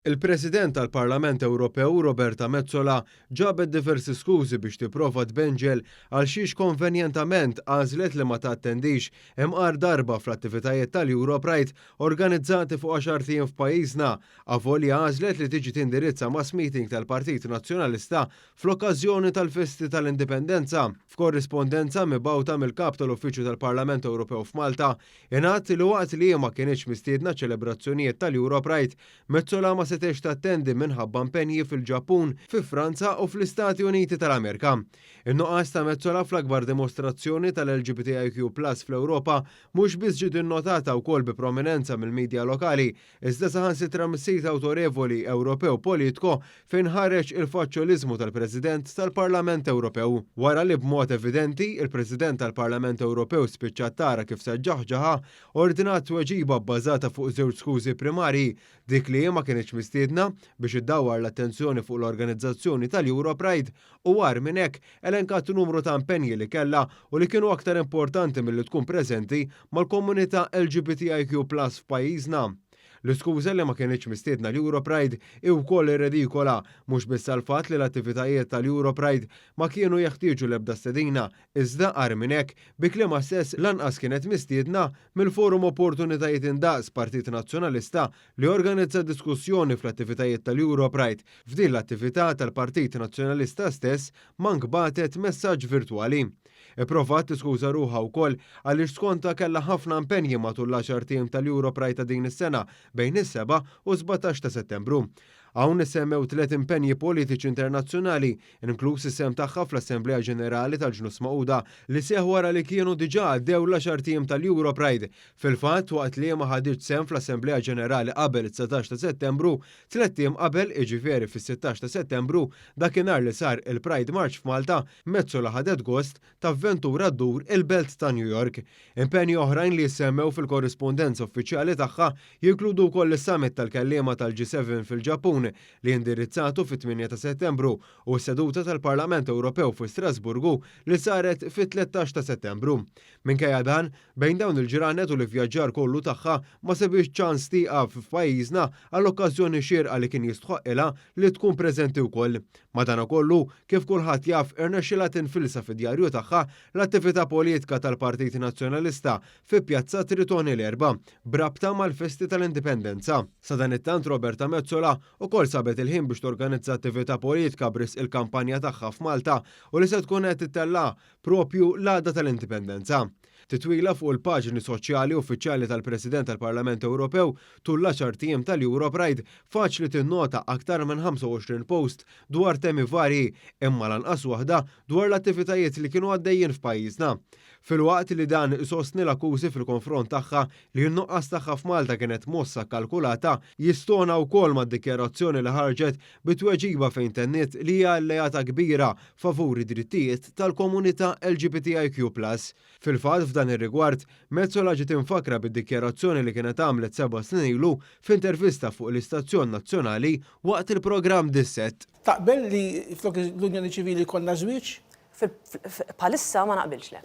Il-President tal-Parlament Ewropew Roberta Metsola ġabet diversi skużi biex tipprova tbenġel għal xiex konvenjentament għażlet li ma tattendix imqar darba fl-attivitajiet tal-Europride organizzati fuq 10 ijiem f'pajjiżna, avolja għażlet li tiġi tindirizza mass meeting tal-Partit Nazzjonalista fl-okkażjoni tal-Festi tal-Indipendenza. F'korrispondenza mibgħuta mill-kap tal-Uffiċċju tal-Parlament Ewropew f'Malta, ingħad li waqt li ma kienx mistiedna ċelebrazzjonijiet tal-Europride, Metsola ma setgħux tattendi minħabba impenji fil-Ġappun, fi Franza u fl-Istati Uniti tal-Amerika. In-nuqqas ta' Metsola fl-akbar dimostrazzjoni tal-LGBTIQ+ fl-Ewropa mhux biss ġiet innotata wkoll bi prominenza mill-midja lokali, iżda saħansitra mis-sit awtorevoli Ewropew Politico fejn ħareġ il-faċċoliżmu tal-President tal-Parlament Ewropew. Wara li b'mod evidenti il-President tal-Parlament Ewropew spiċċat tara kif se ġaħġaħa, ordinat tweġiba bbażata fuq żewġ skużi primarji, dik li ma kienx mistiedna biex iddawwar l-attenzjoni fuq l-organizzazzjoni tal-Europride u war minn hekk elenkat numru ta' impenji li kellha u li kienu aktar importanti milli tkun preżenti mal-komunità LGBTIQ+ f'pajjiżna. L-iskuża li ma kienx mistiedna l-Europride hi wkoll irredikola mhux biss għal fatt li l-attivitajiet tal-Europride ma kienu jeħtieġu l-ebda stedina, iżda qar minn hekk bi kliema stess lanqas kienet mistiedna mill-Forum Opportunitajiet Indaqs Partit Nazzjonalista li organizza diskussjoni fl-attivitajiet tal-Europride. F'din l-attività tal-Partit Nazzjonalista stess ma nkbatet messaġġ virtwali. Ipprovat tiskuża ruħha wkoll għaliex skonta kellha ħafna impenji matul l-10 ijiem tal-Europride ta' din is-sena bejn is-7 u 17 ta' Settembru. Hawn isemmew 3 impenji politiċi internazzjonali, inkluż is-sehem tagħha fl-Assembleja Ġenerali tal-Ġnus Magħquda li seħħ wara li kienu diġà għaddew l-10 ijiem tal-Europride. Fil-fatt waqt li ma ħadiġ sehem fl-Assembleja Ġenerali qabel it-19 ta' Settembru, 3 ijiem qabel, jiġifieri fis-16 ta' Settembru, dakinhar li sar il-Pride March f'Malta, Metsola ħadet gost t'avventura ddur il-Belt ta' New York. Impenji oħrajn li jsemmew fil-korrispondenza uffiċjali tagħha jinkludu wkoll is-summit tal-kelliema tal-G7 fil-Ġappun li indirizzatu fit-8 ta' Settembru u s-seduta tal-Parlament Ewropew fi Strasburgu li saret fit-13 ta' Settembru. Minkejja dan, bejn dawn il-ġranet u l-ivvjaġġar kollu tagħha ma sebiex ċans tieqaf f'pajjiżna għall-okkażjoni xierqa li kien jistħoqilha li tkun preżenti wkoll. Madankollu, kif kulħadd jaf irnexxielha tinfilsa fid-djarju tagħha l-attività politika tal-Partit Nazzjonalista fi Pjazza Tritoni l-4 brabta mal-Festi tal-Indipendenza. Sa dan it-tant Roberta Metsola ukoll sabet il-ħin biex torganizza attività politika bris il-kampanja tagħha f'Malta u li se tkun qed tittella' propju l-għada tal-Indipendenza. Titwila fuq il-paġni soċjali uffiċjali tal-President tal-Parlament Ewropew tul l-10 ijiem tal-Europride faċli tinnota aktar minn 25 post dwar temi varji imma lanqas waħda dwar l-attivitajiet li kienu għaddejjin f'pajjiżna. Filwaqt li dan isostni l-akkużi fil-konfront tagħha li n-nuqqas tagħha f'Malta kienet mossa kalkulata, jistona wkoll mad-dikjarazzjoni li ħarġet bitweġiba fejn tenniet li hija alleata kbira favuri drittijiet tal-komunità LGBTIQ+. Fil-fatt f'dan ir-rigward, Metsola ġiet infakra bid-dikjarazzjoni li kienet għamlet 7 snin ilu f'intervista fuq l-Istazzjon Nazzjonali waqt il-programm Disset. Taqbel li flok l-Unjoni Ċivili konna żwieġ? Bħalissa ma naqbilx le.